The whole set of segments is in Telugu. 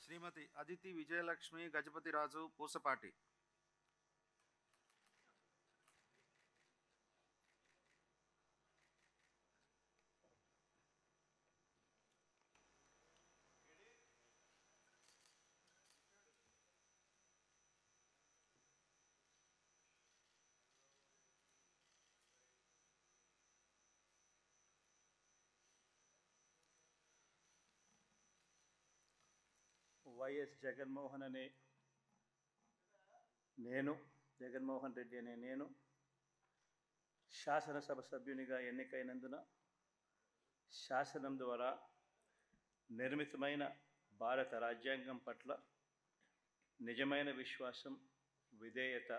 శ్రీమతి అదితి విజయలక్ష్మి గజపతిరాజు పూసపాటి. వైఎస్ జగన్మోహన్ అనే నేను, జగన్మోహన్ రెడ్డి అనే నేను శాసనసభ సభ్యునిగా ఎన్నికైనందున శాసనం ద్వారా నిర్మితమైన భారత రాజ్యాంగం పట్ల నిజమైన విశ్వాసం, విధేయత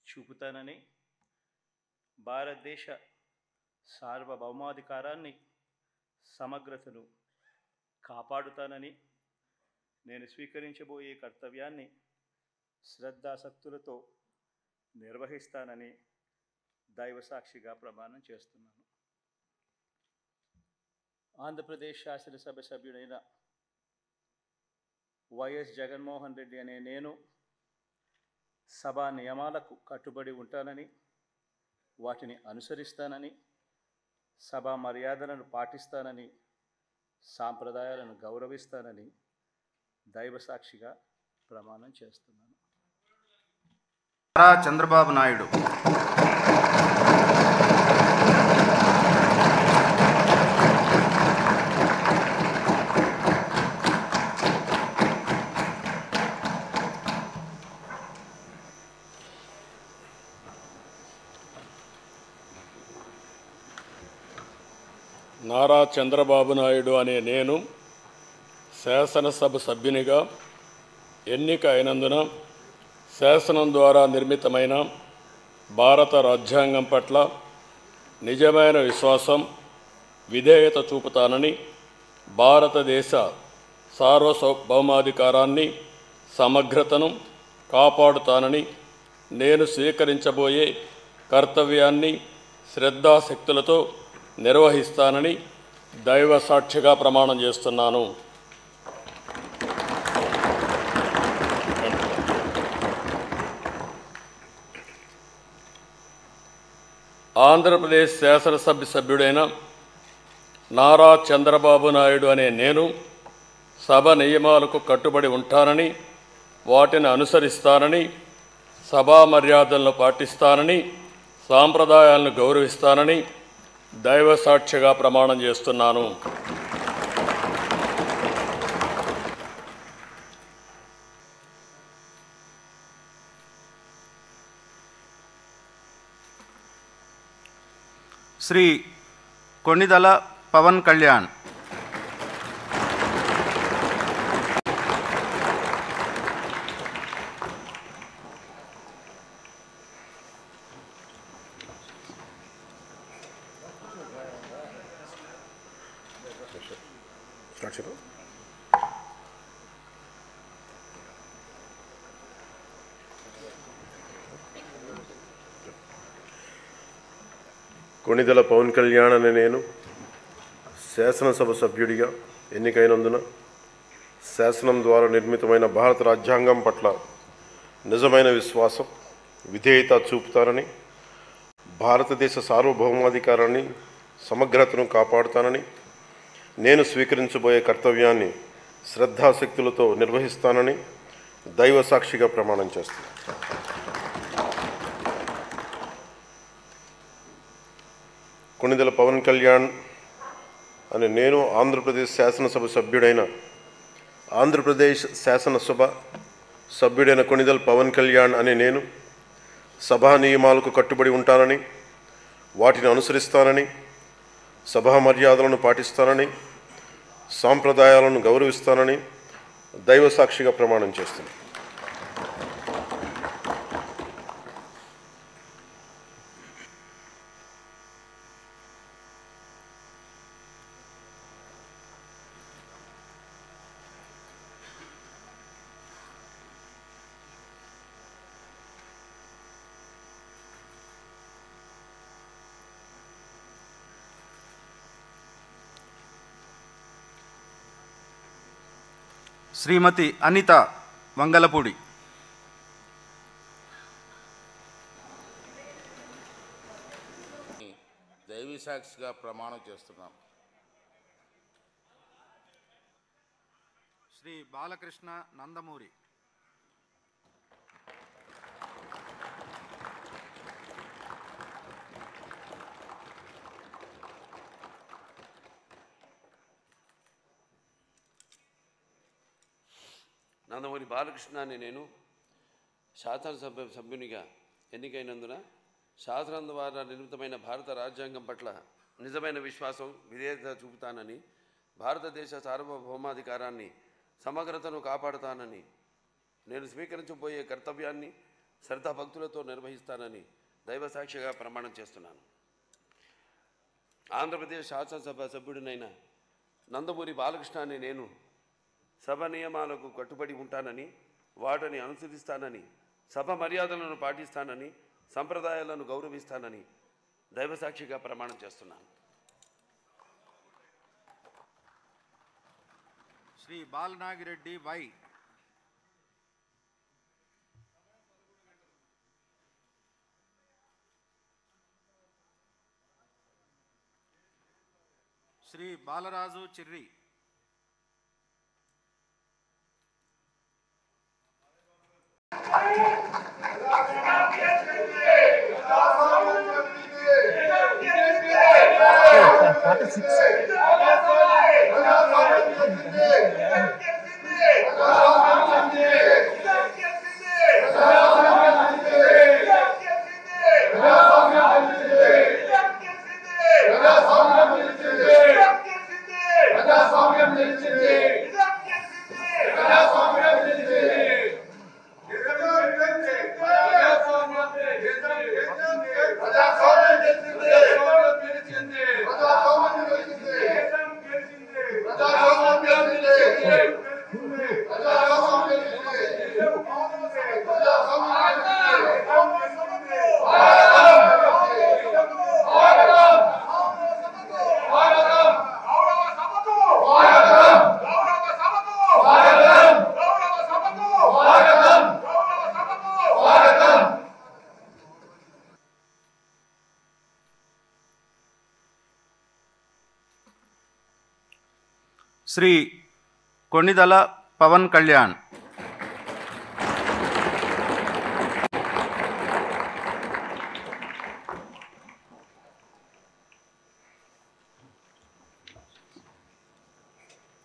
చూపుతానని, భారతదేశ సార్వభౌమాధికారాన్ని, సమగ్రతను కాపాడుతానని, నేను స్వీకరించబోయే కర్తవ్యాన్ని శ్రద్ధాసక్తులతో నిర్వహిస్తానని దైవసాక్షిగా ప్రమాణం చేస్తున్నాను. ఆంధ్రప్రదేశ్ శాసనసభ సభ్యుడైన వైఎస్ జగన్మోహన్ రెడ్డి అనే నేను సభా నియమాలకు కట్టుబడి ఉంటానని, వాటిని అనుసరిస్తానని, సభా మర్యాదలను పాటిస్తానని, సాంప్రదాయాలను గౌరవిస్తానని దైవసాక్షిగా ప్రమాణం చేస్తున్నాను. నారా చంద్రబాబు నాయుడు. నారా చంద్రబాబు నాయుడు అనే నేను శాసనసభ సభ్యునిగా ఎన్నిక అయినందున శాసనం ద్వారా నిర్మితమైన భారత రాజ్యాంగం పట్ల నిజమైన విశ్వాసం, విధేయత చూపుతానని, భారతదేశ సార్వభౌమాధికారాన్ని, సమగ్రతను కాపాడుతానని, నేను స్వీకరించబోయే కర్తవ్యాన్ని శ్రద్ధాశక్తులతో నిర్వహిస్తానని దైవ సాక్షిగా ప్రమాణం చేస్తున్నాను. ఆంధ్రప్రదేశ్ శాసనసభ సభ్యుడైన నారా చంద్రబాబు నాయుడు అనే నేను సభ నియమాలకు కట్టుబడి ఉంటానని, వాటిని అనుసరిస్తానని, సభా మర్యాదలను పాటిస్తానని, సాంప్రదాయాలను గౌరవిస్తానని దైవ సాక్షిగా ప్రమాణం చేస్తున్నాను. శ్రీ కొణిదల పవన్ కళ్యాణ్. కొణిదెల పవన్ కళ్యాణ్ అనే నేను శాసనసభ సభ్యుడిగా ఎన్నికైనందున శాసనం ద్వారా నిర్మితమైన భారత రాజ్యాంగం పట్ల నిజమైన విశ్వాసం, విధేయత చూపుతానని, భారతదేశ సార్వభౌమాధికారాన్ని, సమగ్రతను కాపాడుతానని, నేను స్వీకరించబోయే కర్తవ్యాన్ని శ్రద్ధాశక్తులతో నిర్వహిస్తానని దైవ సాక్షిగా ప్రమాణం చేస్తాను. కొణిదెల పవన్ కళ్యాణ్ అనే నేను ఆంధ్రప్రదేశ్ శాసనసభ సభ్యుడైన కొణిదెల పవన్ కళ్యాణ్ అనే నేను సభా నియమాలకు కట్టుబడి ఉంటానని, వాటిని అనుసరిస్తానని, సభా మర్యాదలను పాటిస్తానని, సాంప్రదాయాలను గౌరవిస్తానని దైవ సాక్షిగా ప్రమాణం చేస్తున్నాను. శ్రీమతి అనిత వంగలపూడి, దైవీ సాక్షిగా ప్రమాణం చేస్తున్నాను. శ్రీ బాలకృష్ణ నందమూరి, నందమూరి బాలకృష్ణ అనే నేను శాసనసభ సభ్యునిగా ఎన్నికైనందున శాసనం ద్వారా నిర్మితమైన భారత రాజ్యాంగం పట్ల నిజమైన విశ్వాసం, విధేయత చూపుతానని, భారతదేశ సార్వభౌమాధికారాన్ని, సమగ్రతను కాపాడుతానని, నేను స్వీకరించబోయే కర్తవ్యాన్ని శ్రద్ధాభక్తులతో నిర్వహిస్తానని దైవసాక్షిగా ప్రమాణం చేస్తున్నాను. ఆంధ్రప్రదేశ్ శాసనసభ సభ్యుడినైన నందమూరి బాలకృష్ణ అనే నేను సభ నియమాలకు కట్టుబడి ఉంటానని, వాటిని అనుసరిస్తానని, సభ మర్యాదలను పాటిస్తానని, సంప్రదాయాలను గౌరవిస్తానని దైవసాక్షిగా ప్రమాణం చేస్తున్నాను. శ్రీ బాలనాగిరెడ్డి వై, శ్రీ బాలరాజు చిర్రి, శ్రీ కొణిదల పవన్ కళ్యాణ్,